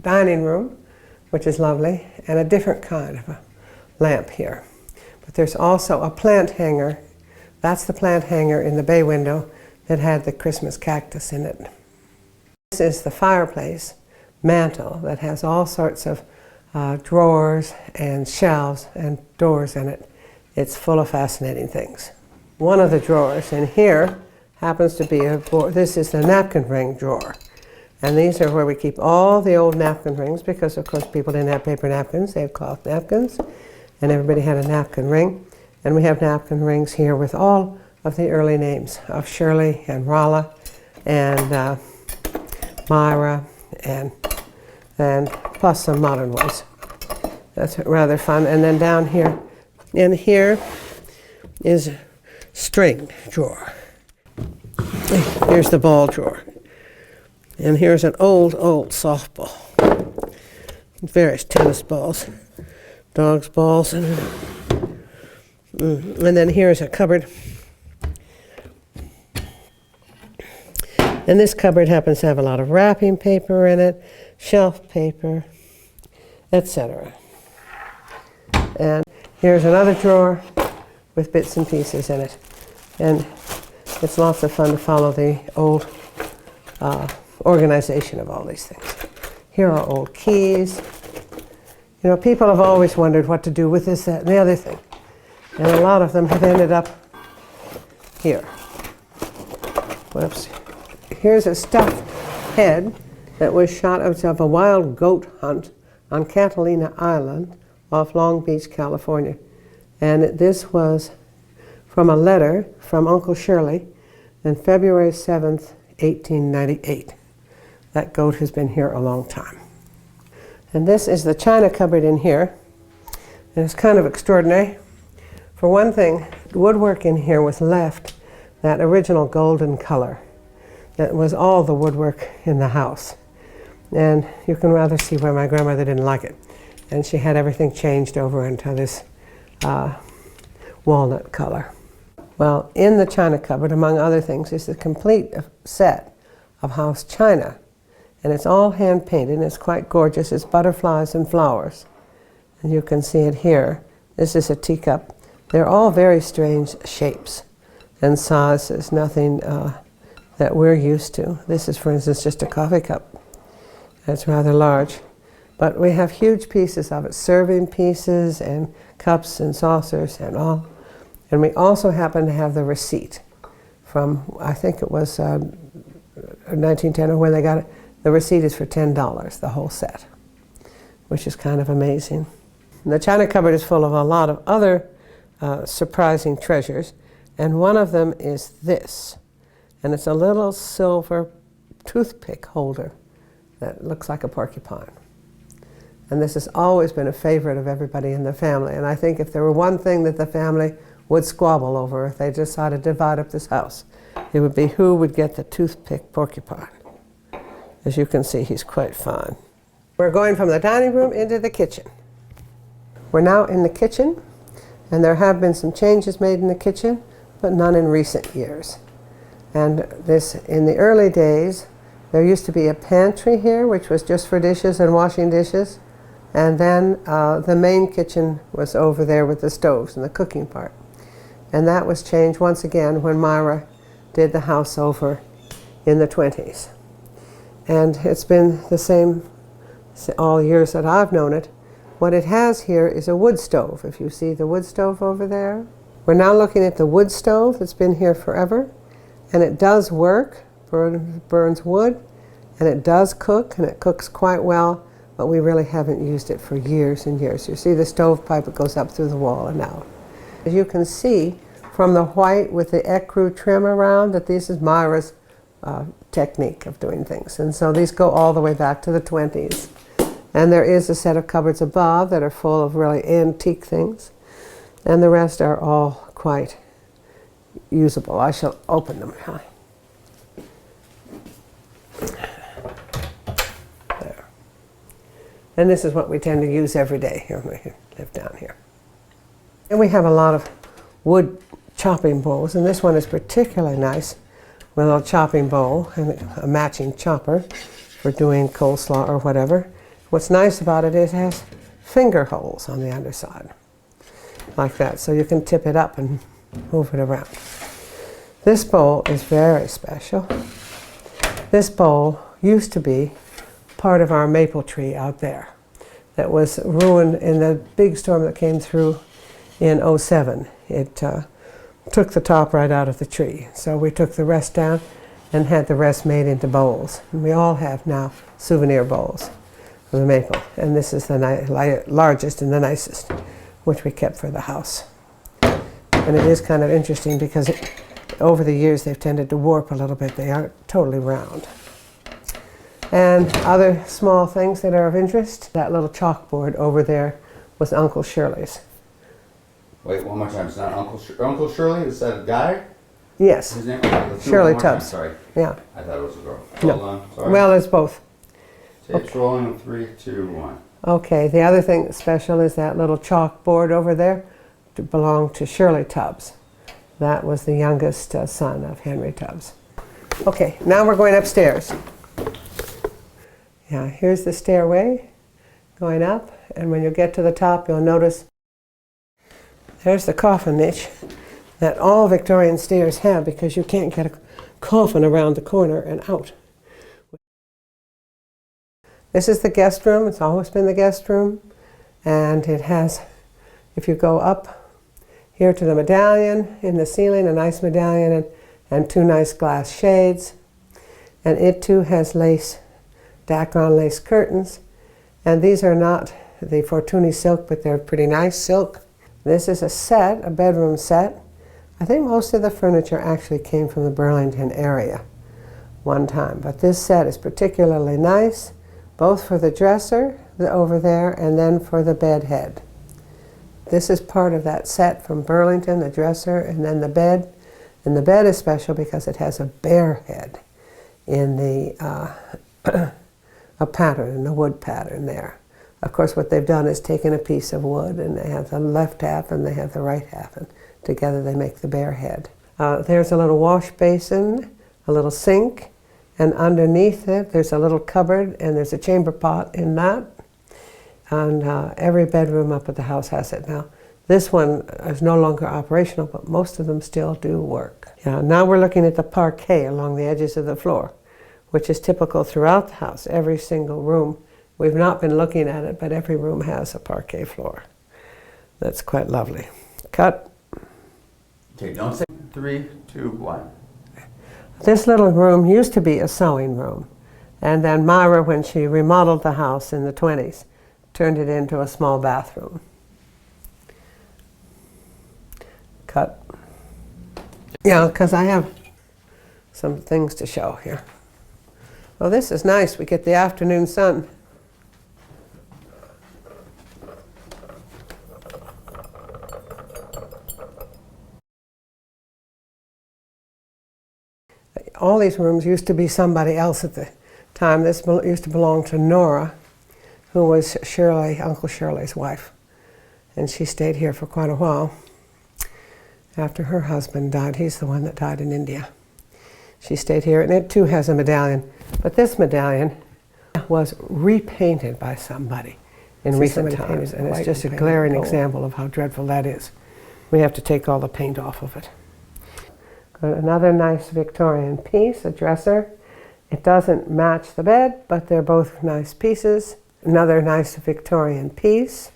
Dining room, which is lovely, and a different kind of a lamp here. But there's also a plant hanger. That's the plant hanger in the bay window that had the Christmas cactus in it. This is the fireplace mantle that has all sorts of drawers and shelves and doors in it. It's full of fascinating things. One of the drawers in here happens to be this is the napkin ring drawer. And these are where we keep all the old napkin rings because, of course, people didn't have paper napkins. They had cloth napkins, and everybody had a napkin ring. And we have napkin rings here with all of the early names of Shirley and Rolla and Myra and plus some modern ones. That's rather fun. And then down here, in here is a string drawer. Here's the ball drawer. And here's an old softball. Various tennis balls, dog's balls, and then here's a cupboard. And this cupboard happens to have a lot of wrapping paper in it, shelf paper, etc. And here's another drawer with bits and pieces in it. And it's lots of fun to follow the old organization of all these things. Here are old keys. You know, people have always wondered what to do with this, that, and the other thing. And a lot of them have ended up here. Whoops. Here's a stuffed head that was shot out of a wild goat hunt on Catalina Island off Long Beach, California. And this was from a letter from Uncle Shirley on February 7th, 1898. That goat has been here a long time. And this is the china cupboard in here. And it's kind of extraordinary. For one thing, the woodwork in here was left that original golden color. That was all the woodwork in the house. And you can rather see why my grandmother didn't like it. And she had everything changed over into this walnut color. Well, in the china cupboard, among other things, is the complete set of house china. And it's all hand painted, and it's quite gorgeous. It's butterflies and flowers. And you can see it here. This is a teacup. They're all very strange shapes and sizes, nothing that we're used to. This is, for instance, just a coffee cup. It's rather large. But we have huge pieces of it, serving pieces and cups and saucers and all. And we also happen to have the receipt from, I think it was 1910 or when they got it. The receipt is for $10, the whole set, which is kind of amazing. And the china cupboard is full of a lot of other surprising treasures, and one of them is this. And it's a little silver toothpick holder that looks like a porcupine. And this has always been a favorite of everybody in the family. And I think if there were one thing that the family would squabble over if they decided to divide up this house, it would be who would get the toothpick porcupine. As you can see, he's quite fine. We're going from the dining room into the kitchen. We're now in the kitchen, and there have been some changes made in the kitchen, but none in recent years. And this, in the early days, there used to be a pantry here, which was just for dishes and washing dishes. And then the main kitchen was over there with the stoves and the cooking part. And that was changed once again when Myra did the house over in the 20s. And it's been the same all years that I've known it. What it has here is a wood stove, if you see the wood stove over there. We're now looking at the wood stove that's been here forever. And it does work, burns wood, and it does cook, and it cooks quite well, but we really haven't used it for years and years. You see the stovepipe that goes up through the wall and out. As you can see from the white with the ecru trim around that this is Myra's technique of doing things. And so these go all the way back to the 20s. And there is a set of cupboards above that are full of really antique things. And the rest are all quite usable. I shall open them. There. And this is what we tend to use every day here when we live down here. And we have a lot of wood chopping bowls, and this one is particularly nice with a little chopping bowl and a matching chopper for doing coleslaw or whatever. What's nice about it is it has finger holes on the underside, like that, so you can tip it up and move it around. This bowl is very special. This bowl used to be part of our maple tree out there that was ruined in the big storm that came through in '07. It took the top right out of the tree. So we took the rest down and had the rest made into bowls. And we all have now souvenir bowls of the maple. And this is the largest and the nicest, which we kept for the house. And it is kind of interesting because over the years they've tended to warp a little bit. They aren't totally round. And other small things that are of interest, that little chalkboard over there was Uncle Shirley's. Wait, one more time. It's not Uncle Shirley? Is that a guy? Yes. His name? Shirley Tubbs. Sorry. Yeah. I thought it was a girl. No. Hold on. Sorry. Well, it's both. It's rolling in 3, 2, 1. Okay, the other thing that's special is that little chalkboard over there belonged to Shirley Tubbs. That was the youngest son of Henry Tubbs. Okay, now we're going upstairs. Yeah, here's the stairway going up, and when you get to the top, you'll notice there's the coffin niche that all Victorian stairs have because you can't get a coffin around the corner and out. This is the guest room. It's always been the guest room, and it has, if you go up here to the medallion in the ceiling, a nice medallion and 2 nice glass shades, and it too has lace, Dacron lace curtains, and these are not the Fortuny silk, but they're pretty nice silk. This is a set, a bedroom set. I think most of the furniture actually came from the Burlington area one time, but this set is particularly nice, both for the dresser over there and then for the bed head. This is part of that set from Burlington, the dresser and then the bed. And the bed is special because it has a bear head in the a pattern, in the wood pattern there. Of course, what they've done is taken a piece of wood and they have the left half and they have the right half, and together they make the bear head. There's a little wash basin, a little sink, and underneath it there's a little cupboard and there's a chamber pot in that. And every bedroom up at the house has it now. This one is no longer operational, but most of them still do work. Yeah, now we're looking at the parquet along the edges of the floor, which is typical throughout the house, every single room. We've not been looking at it, but every room has a parquet floor. That's quite lovely. Cut. Okay, don't say 3, 2, 1. This little room used to be a sewing room. And then Myra, when she remodeled the house in the 20s, turned it into a small bathroom. Cut. Yeah, because I have some things to show here. Well, this is nice. We get the afternoon sun. All these rooms used to be somebody else at the time. This used to belong to Nora, who was Uncle Shirley's wife. And she stayed here for quite a while after her husband died. He's the one that died in India. She stayed here, and it too has a medallion. But this medallion was repainted by somebody in recent times, and it's just a glaring example of how dreadful that is. We have to take all the paint off of it. Another nice Victorian piece, a dresser. It doesn't match the bed, but they're both nice pieces. Another nice Victorian piece.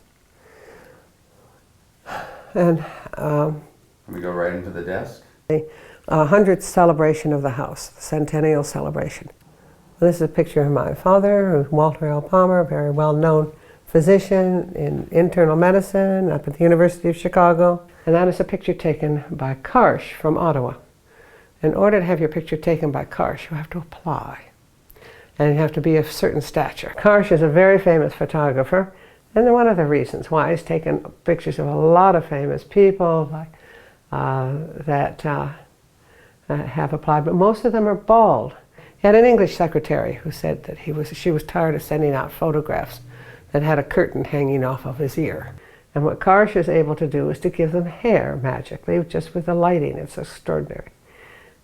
And Can we go right into the desk? the 100th celebration of the house, the centennial celebration. Well, this is a picture of my father, Walter L. Palmer, a very well-known physician in internal medicine up at the University of Chicago. And that is a picture taken by Karsh from Ottawa. In order to have your picture taken by Karsh, you have to apply. And you have to be of certain stature. Karsh is a very famous photographer, and one of the reasons why he's taken pictures of a lot of famous people like, that have applied, but most of them are bald. He had an English secretary who said that she was tired of sending out photographs that had a curtain hanging off of his ear. And what Karsh is able to do is to give them hair magically, just with the lighting. It's extraordinary.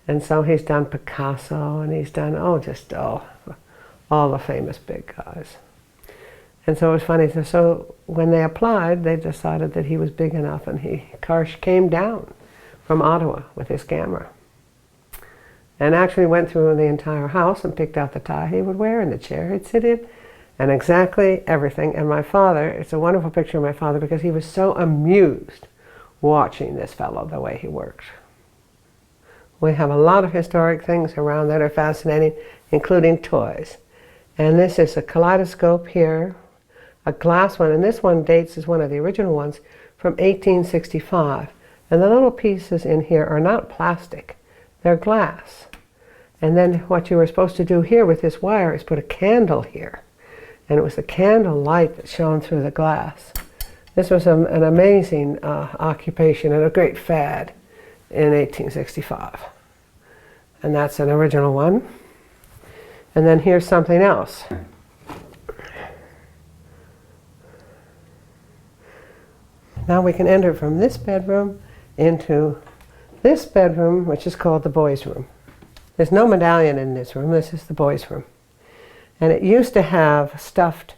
And so he's done Picasso, and he's done, all the famous big guys. And so it was funny. So when they applied, they decided that he was big enough, and Karsh came down from Ottawa with his camera. And actually went through the entire house and picked out the tie he would wear and the chair he'd sit in and exactly everything. And my father, it's a wonderful picture of my father because he was so amused watching this fellow the way he worked. We have a lot of historic things around that are fascinating, including toys. And this is a kaleidoscope here, a glass one, and this one dates as one of the original ones from 1865. And the little pieces in here are not plastic, they're glass. And then what you were supposed to do here with this wire is put a candle here. And it was the candle light that shone through the glass. This was an amazing occupation and a great fad in 1865. And that's an original one. And then here's something else. Now we can enter from this bedroom into this bedroom, which is called the boys' room. There's no medallion in this room. This is the boys' room. And it used to have stuffed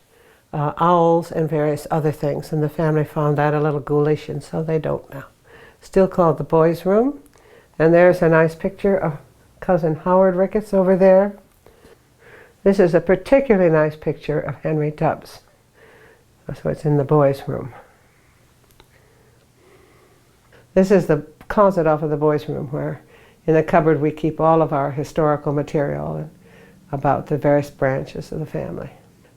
owls and various other things, and the family found that a little ghoulish, and so they don't now. Still called the boys' room. And there's a nice picture of cousin Howard Ricketts over there. This is a particularly nice picture of Henry Tubbs. So it's in the boys' room. This is the closet off of the boys' room, where in the cupboard we keep all of our historical material about the various branches of the family.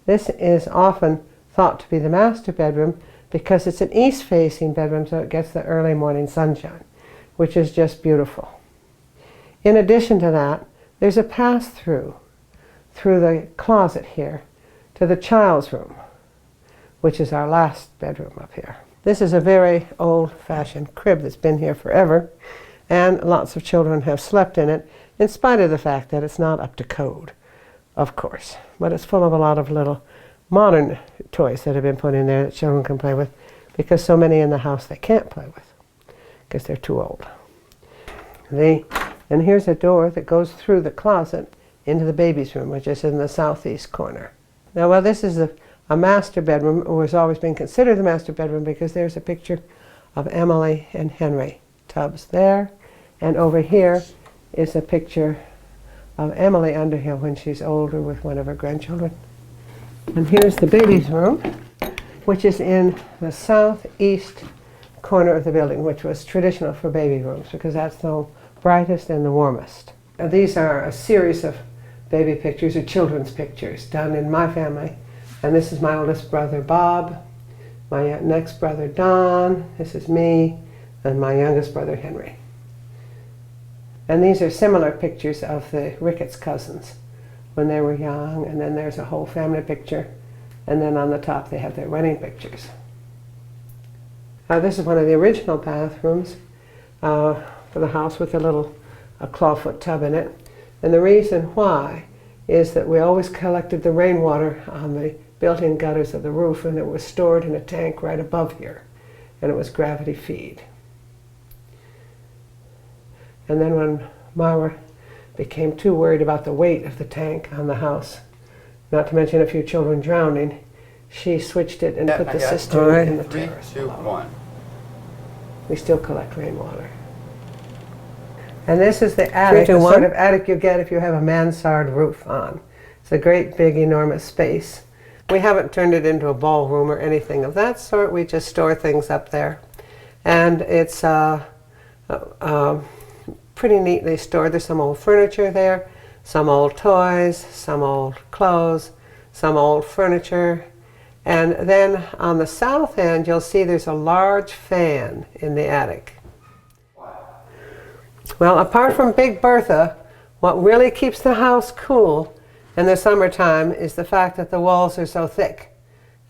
This is often thought to be the master bedroom because it's an east-facing bedroom, so it gets the early morning sunshine, which is just beautiful. In addition to that, there's a pass-through through the closet here to the child's room, which is our last bedroom up here. This is a very old-fashioned crib that's been here forever, and lots of children have slept in it, in spite of the fact that it's not up to code, of course. But it's full of a lot of little modern toys that have been put in there that children can play with, because so many in the house they can't play with, because they're too old. And here's a door that goes through the closet into the baby's room, which is in the southeast corner. Now, while this is a master bedroom, or has always been considered the master bedroom, because there's a picture of Emily and Henry Tubbs there, and over here is a picture of Emily Underhill when she's older with one of her grandchildren. And here's the baby's room, which is in the southeast corner of the building, which was traditional for baby rooms because that's the brightest and the warmest. And these are a series of baby pictures or children's pictures done in my family. And this is my oldest brother Bob, my next brother Don, this is me, and my youngest brother Henry. And these are similar pictures of the Ricketts cousins when they were young, and then there's a whole family picture, and then on the top they have their wedding pictures. This is one of the original bathrooms for the house with a clawfoot tub in it. And the reason why is that we always collected the rainwater on the built-in gutters of the roof, and it was stored in a tank right above here, and it was gravity feed. And then when Myra became too worried about the weight of the tank on the house, not to mention a few children drowning, she switched it and put the cistern in the terrace. 3, 2, 1. We still collect rainwater. And this is the attic, the sort of attic you get if you have a mansard roof on. It's a great, big, enormous space. We haven't turned it into a ballroom or anything of that sort. We just store things up there. And it's pretty neatly stored. There's some old furniture there, some old toys, some old clothes, some old furniture. And then on the south end, you'll see there's a large fan in the attic. Well, apart from Big Bertha, what really keeps the house cool in the summertime is the fact that the walls are so thick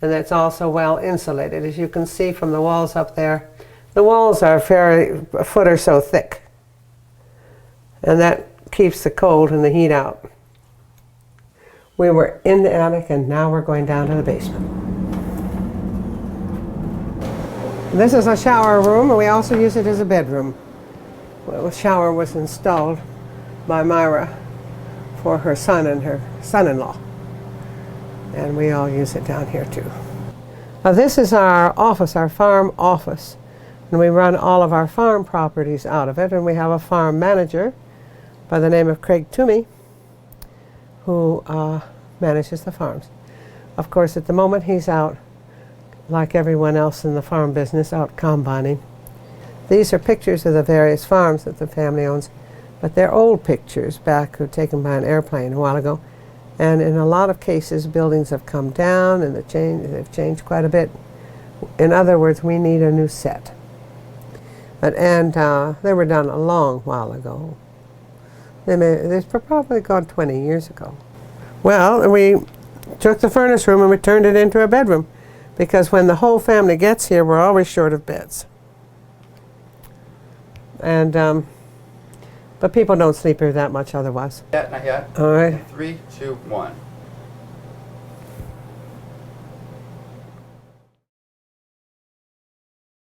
and that it's also well insulated. As you can see from the walls up there, the walls are a foot or so thick. And that keeps the cold and the heat out. We were in the attic and now we're going down to the basement. This is a shower room, and we also use it as a bedroom. The shower was installed by Myra for her son and her son-in-law. and we all use it down here too. Now this is our office, our farm office, and we run all of our farm properties out of it, and we have a farm manager by the name of Craig Toomey who manages the farms. Of course, at the moment he's out, like everyone else in the farm business, out combining. These are pictures of the various farms that the family owns, but they're old pictures taken by an airplane a while ago. And in a lot of cases, buildings have come down and they've changed quite a bit. In other words, we need a new set. And they were done a long while ago. They've probably gone 20 years ago. Well, we took the furnace room and we turned it into a bedroom, because when the whole family gets here, we're always short of beds. And but people don't sleep here that much otherwise. Not yet. All right. 3, 2, 1.